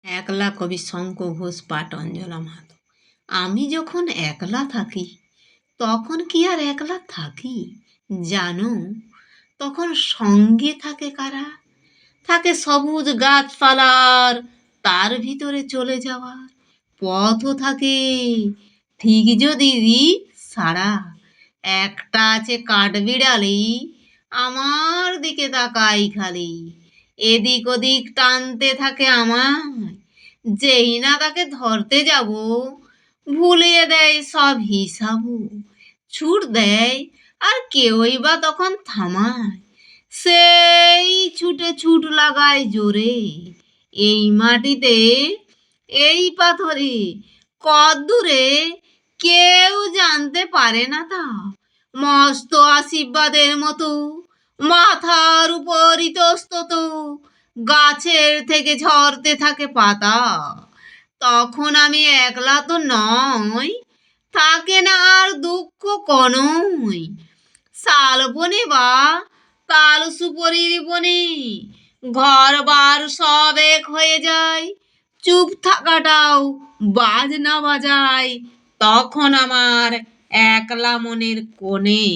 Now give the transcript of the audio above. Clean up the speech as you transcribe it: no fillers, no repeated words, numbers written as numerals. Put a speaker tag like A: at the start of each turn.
A: একলা কবি শঙ্খ ঘোষ পাঠ অঞ্জলা মাহাতো। আমি যখন একলা থাকি তখন কি আর একলা থাকি জানো? তখন সঙ্গে থাকে কারা? থাকে সবুজ গাছপালার তার ভিতরে চলে যাওয়ার পথও থাকে, ঠিক যদি সারা। একটা আছে কাঠবিড়ালি, আমার দিকে তাকাই খালি, এদিক ওদিক টানতে থাকে আমায়। যেই না তাকে ধরতে যাব, ভুলিয়ে দেয় সব হিসাব, ছুট দেয় আর কেউই বা তখন থামায়। সেই ছুটে ছুট লাগায় জোরে, এই মাটিতে এই পাথরে কদ্দূরে কেউ জানতে পারে না তা। মস্ত আশীর্বাদের মতো মাথার উপর ইতস্তত গাছের থেকে ঝরতে থাকে পাতা। তখন আমি একলা তো নই, থাকে না আর দুঃখ কোনোই। শাল বনে বা তাল সুপরির বনে ঘর বার সব এক হয়ে যায়, চুপ থাকাটাও বাজ না বাজায় তখন আমার একলা মনের কোণে।